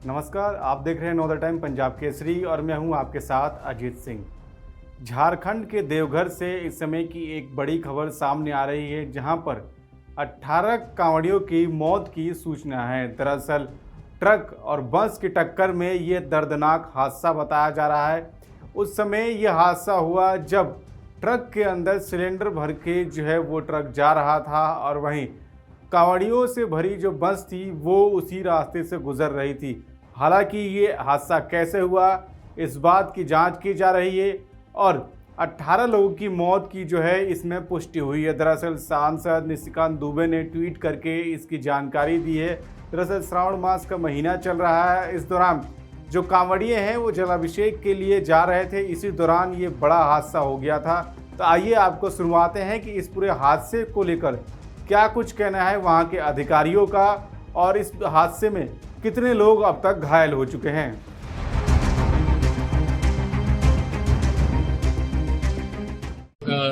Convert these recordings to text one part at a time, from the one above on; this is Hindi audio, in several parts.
नमस्कार, आप देख रहे हैं now the time Punjab Kesari और मैं हूं आपके साथ अजीत सिंह। झारखंड के देवघर से इस समय की एक बड़ी खबर सामने आ रही है, जहां पर 18 कांवड़ियों की मौत की सूचना है। दरअसल ट्रक और बस की टक्कर में ये दर्दनाक हादसा बताया जा रहा है। उस समय यह हादसा हुआ जब ट्रक के अंदर सिलेंडर भर के जो है वो ट्रक जा रहा था और वहीं कांवड़ियों से भरी जो बस थी वो उसी रास्ते से गुजर रही थी। हालांकि ये हादसा कैसे हुआ, इस बात की जांच की जा रही है और 18 लोगों की मौत की जो है इसमें पुष्टि हुई है। दरअसल सांसद निशिकांत दुबे ने ट्वीट करके इसकी जानकारी दी है। दरअसल श्रावण मास का महीना चल रहा है, इस दौरान जो कांवड़िए हैं वो जलाभिषेक के लिए जा रहे थे, इसी दौरान ये बड़ा हादसा हो गया था। तो आइए आपको सुनवाते हैं कि इस पूरे हादसे को लेकर क्या कुछ कहना है वहाँ के अधिकारियों का और इस हादसे में कितने लोग अब तक घायल हो चुके हैं।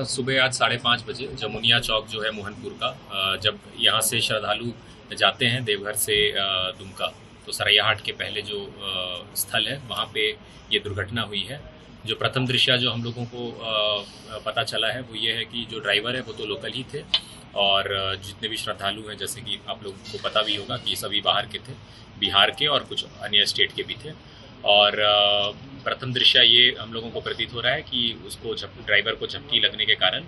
सुबह आज 5:30 बजे जमुनिया चौक जो है मोहनपुर का, जब यहाँ से श्रद्धालु जाते हैं देवघर से दुमका, तो सरैयाहाट के पहले जो स्थल है वहाँ पे ये दुर्घटना हुई है। जो प्रथम दृश्य जो हम लोगों को पता चला है वो ये है कि जो ड्राइवर है वो तो लोकल ही थे और जितने भी श्रद्धालु हैं, जैसे कि आप लोगों को पता भी होगा कि सभी बाहर के थे, बिहार के और कुछ अन्य स्टेट के भी थे। और प्रथम दृश्य ये हम लोगों को प्रतीत हो रहा है कि उसको ड्राइवर को झपकी लगने के कारण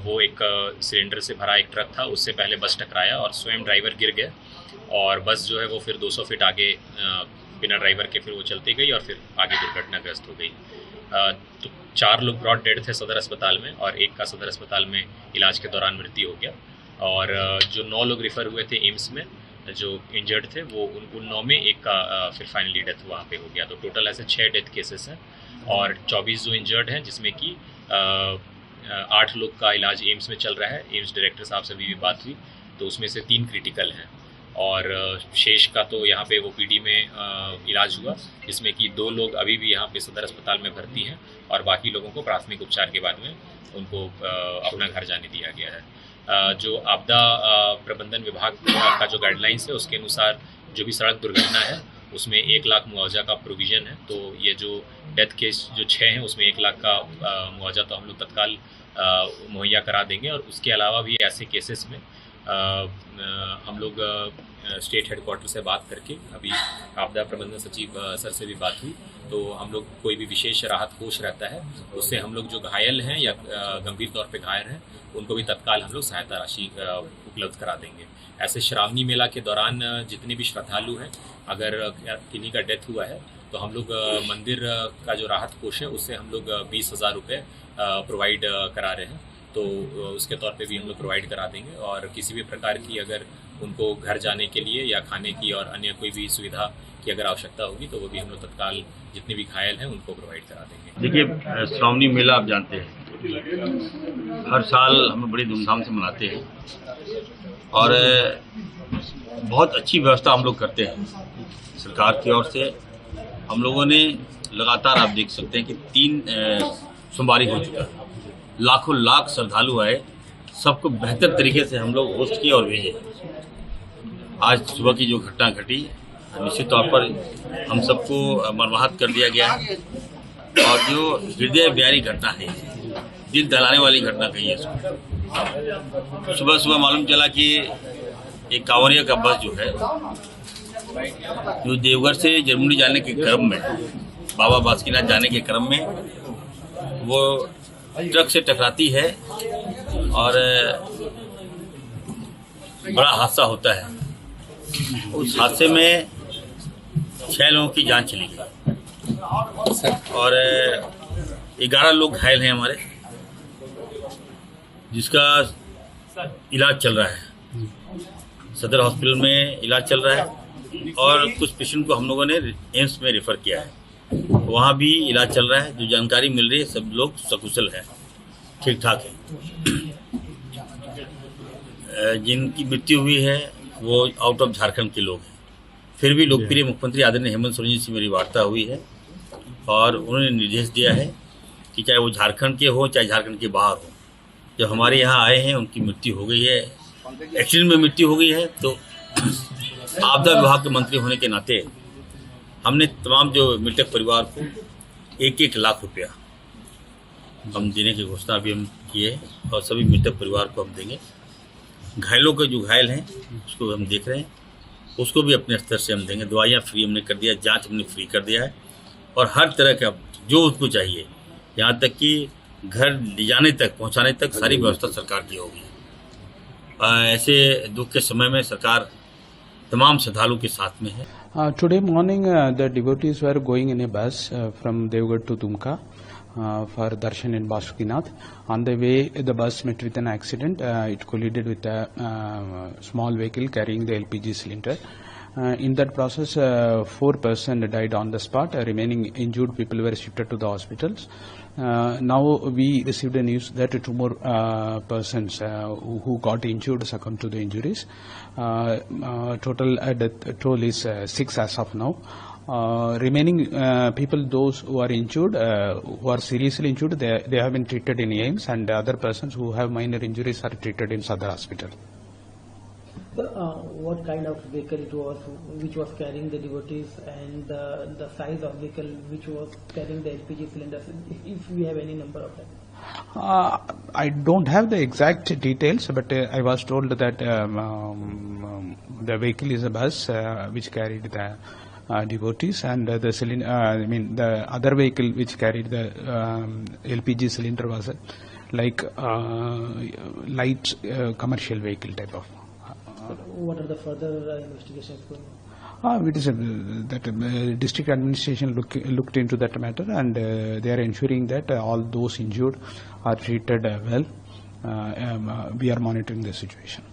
वो एक सिलेंडर से भरा एक ट्रक था, उससे पहले बस टकराया और स्वयं ड्राइवर गिर गए और बस जो है वो फिर 200 फीट आगे बिना ड्राइवर के फिर वो चलती गई और फिर आगे दुर्घटनाग्रस्त हो गई। तो 4 लोग ब्रॉड डेड थे सदर अस्पताल में और एक का सदर अस्पताल में इलाज के दौरान मृत्यु हो गया। और जो 9 लोग रिफ़र हुए थे एम्स में जो इंजर्ड थे, वो उन 9 में एक का फिर फाइनली डेथ वहाँ पे हो गया। तो टोटल ऐसे 6 डेथ केसेस हैं और 24 जो इंजर्ड हैं, जिसमें कि 8 लोग का इलाज एम्स में चल रहा है। एम्स डायरेक्टर साहब से भी बात हुई तो उसमें से 3 क्रिटिकल हैं और शेष का तो यहाँ पे ओपीडी में इलाज हुआ, जिसमें कि 2 लोग अभी भी यहाँ पे सदर अस्पताल में भर्ती हैं और बाकी लोगों को प्राथमिक उपचार के बाद में उनको अपना घर जाने दिया गया है। जो आपदा प्रबंधन विभाग का जो गाइडलाइंस है उसके अनुसार जो भी सड़क दुर्घटना है उसमें 1 लाख मुआवजा का प्रोविज़न है। तो ये जो डेथ केस जो 6 हैं उसमें 1 लाख का मुआवजा तो हम लोग तत्काल मुहैया करा देंगे। और उसके अलावा भी ऐसे केसेस में हम लोग स्टेट हेडक्वार्टर से बात करके, अभी आपदा प्रबंधन सचिव सर से भी बात हुई, तो हम लोग कोई भी विशेष राहत कोष रहता है उससे हम लोग जो घायल हैं या गंभीर तौर पे घायल हैं उनको भी तत्काल हम लोग सहायता राशि उपलब्ध करा देंगे। ऐसे श्रावणी मेला के दौरान जितने भी श्रद्धालु हैं, अगर किन्हीं का डेथ हुआ है तो हम लोग मंदिर का जो राहत कोष है उससे हम लोग 20,000 रुपये प्रोवाइड करा रहे हैं, तो उसके तौर पे भी हम लोग प्रोवाइड करा देंगे। और किसी भी प्रकार की अगर उनको घर जाने के लिए या खाने की और अन्य कोई भी सुविधा की अगर आवश्यकता होगी तो वो भी हम लोग तत्काल जितने भी घायल हैं उनको प्रोवाइड करा देंगे। देखिए, श्रावणी मेला आप जानते हैं हर साल हम लोग बड़ी धूमधाम से मनाते हैं और बहुत अच्छी व्यवस्था हम लोग करते हैं सरकार की ओर से। हम लोगों ने लगातार, आप देख सकते हैं कि 3 सोमवारी हो चुका है, लाखों लाख श्रद्धालु आए, सबको बेहतर तरीके से हम लोग होस्ट किए और भेजे। आज सुबह की जो घटना घटी, निश्चित तौर पर हम सबको मर्माहत कर दिया गया है और जो हृदय ब्यारी घटना है, दिल दहलाने वाली घटना कही है इसको। सुबह सुबह मालूम चला कि एक कांवरिया का बस जो है, जो देवघर से जर्मनी जाने के क्रम में, बाबा बासुकीनाथ जाने के क्रम में वो ट्रक से टकराती है और बड़ा हादसा होता है। उस हादसे में 6 लोगों की जान चली गई और 11 लोग घायल हैं हमारे, जिसका इलाज चल रहा है, सदर हॉस्पिटल में इलाज चल रहा है और कुछ पेशेंट को हम लोगों ने एम्स में रेफ़र किया है, वहाँ भी इलाज चल रहा है। जो जानकारी मिल रही है सब लोग सकुशल है, ठीक ठाक है। जिनकी मृत्यु हुई है वो आउट ऑफ झारखंड के लोग हैं। फिर भी लोकप्रिय मुख्यमंत्री आदरणीय हेमंत सोरेन जी से मेरी वार्ता हुई है और उन्होंने निर्देश दिया है कि चाहे वो झारखंड के हो चाहे झारखंड के बाहर हो, जब हमारे यहाँ आए हैं उनकी मृत्यु हो गई है, एक्सीडेंट में मृत्यु हो गई है, तो आपदा विभाग के मंत्री होने के नाते हमने तमाम जो मृतक परिवार को 1-1 लाख रुपया हम देने की घोषणा भी हम किए हैं और सभी मृतक परिवार को हम देंगे। घायलों के जो घायल हैं उसको हम देख रहे हैं, उसको भी अपने स्तर से हम देंगे। दवाइयाँ फ्री हमने कर दिया, जांच हमने फ्री कर दिया है और हर तरह का जो उसको चाहिए, यहाँ तक कि घर ले जाने तक पहुँचाने तक सारी व्यवस्था सरकार की होगी। ऐसे दुख के समय में सरकार तमाम श्रद्धालु के साथ में है। Today morning, the devotees were going in a bus from Devgarh to Dumka for darshan in Basukinath. On the way, the bus met with an accident. It collided with a small vehicle carrying the LPG cylinder. In that process, 4 persons died on the spot. Remaining injured people were shifted to the hospitals. Now we received a news that 2 more persons who got injured succumbed to the injuries. Total death toll is 6 as of now. Remaining people, those who are injured, who are seriously injured, they have been treated in AIIMS, and other persons who have minor injuries are treated in Sadar Hospital. So, what kind of vehicle it was which was carrying the devotees, and the size of vehicle which was carrying the LPG cylinders, if we have any number of them? I don't have the exact details, but I was told that the vehicle is a bus which carried the devotees, and the cylinder, the other vehicle which carried the LPG cylinder was like light commercial vehicle type of. What are the further investigations going on? It is that district administration looked into that matter, and they are ensuring that all those injured are treated well. We are monitoring the situation.